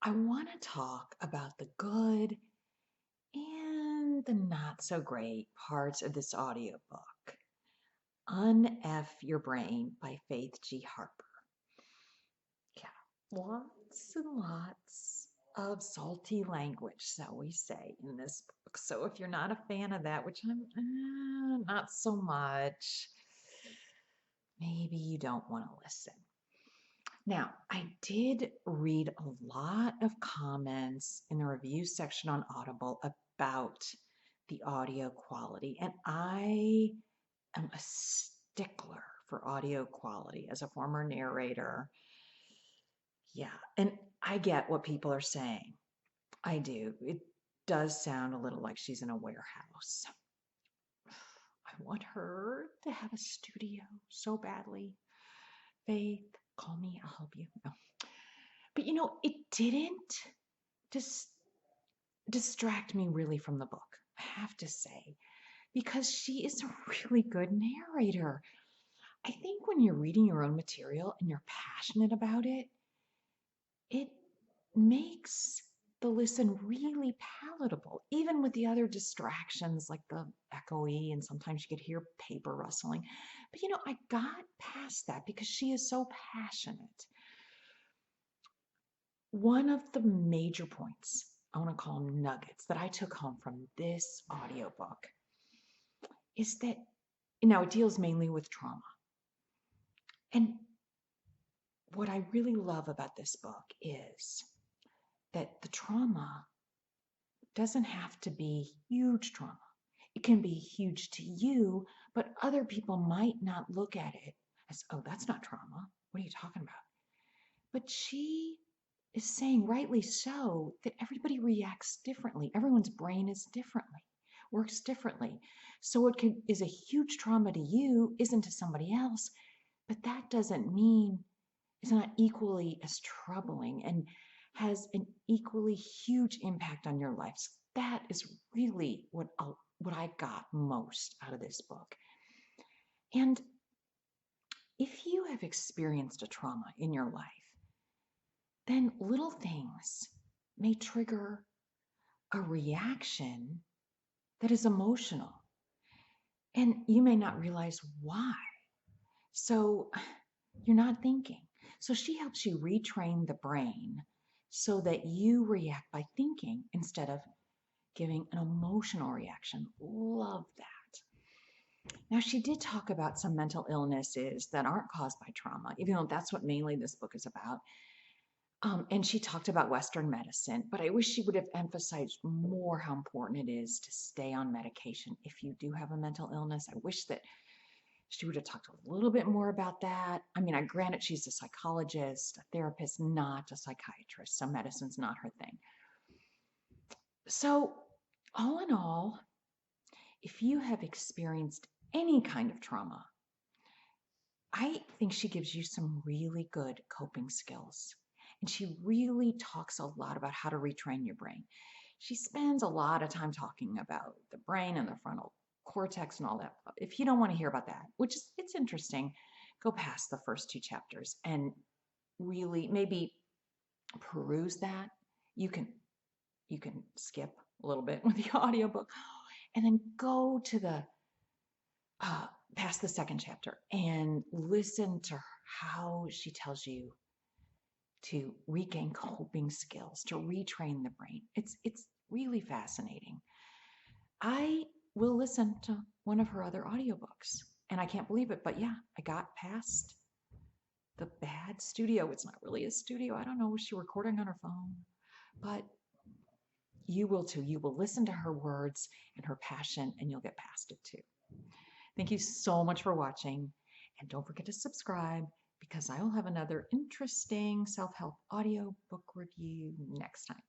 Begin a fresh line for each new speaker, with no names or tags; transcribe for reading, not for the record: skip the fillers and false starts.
I want to talk about the good and the not so great parts of this audiobook. Unf Your Brain by Faith Harper. Yeah, lots and lots of salty language, shall we say, in this book. So if you're not a fan of that, which I'm not so much, maybe you don't want to listen. Now, I did read a lot of comments in the review section on Audible about the audio quality, and I am a stickler for audio quality as a former narrator. Yeah, and I get what people are saying. I do. It does sound a little like she's in a warehouse. I want her to have a studio so badly. Faith, call me, I'll help you. No. But it didn't just distract me really from the book, I have to say, because she is a really good narrator. I think when you're reading your own material and you're passionate about it, it makes the listen really palatable, even with the other distractions like the echoey, and sometimes you could hear paper rustling. But I got past that because she is so passionate. One of the major points, I want to call them nuggets, that I took home from this audiobook is that it deals mainly with trauma. And what I really love about this book is that the trauma doesn't have to be huge trauma. It can be huge to you, but other people might not look at it as, oh, that's not trauma. What are you talking about? But she is saying, rightly so, that everybody reacts differently. Everyone's brain is differently, works differently. So what is a huge trauma to you isn't to somebody else, but that doesn't mean it's not equally as troubling and has an equally huge impact on your life. So that is really what I got most out of this book. And if you have experienced a trauma in your life, then little things may trigger a reaction that is emotional, and you may not realize why. So you're not thinking. So she helps you retrain the brain so that you react by thinking instead of giving an emotional reaction. Love that. Now, she did talk about some mental illnesses that aren't caused by trauma, even though that's what mainly this book is about. And she talked about Western medicine, but I wish she would have emphasized more how important it is to stay on medication if you do have a mental illness. I wish that she would have talked a little bit more about that. I mean, granted, she's a psychologist, a therapist, not a psychiatrist, so medicine's not her thing. So, all in all, if you have experienced any kind of trauma, I think she gives you some really good coping skills. And she really talks a lot about how to retrain your brain. She spends a lot of time talking about the brain and the frontal cortex and all that. If you don't want to hear about that, which is it's interesting, go past the first two chapters and really maybe peruse that. You can skip a little bit with the audiobook and then go to the past the second chapter and listen to how she tells you to regain coping skills, to retrain the brain. It's really fascinating. I will listen to one of her other audiobooks, and I can't believe it, but yeah, I got past the bad studio. It's not really a studio. I don't know, was she recording on her phone? But you will too. You will listen to her words and her passion, and you'll get past it too. Thank you so much for watching, and don't forget to subscribe because I will have another interesting self-help audiobook review next time.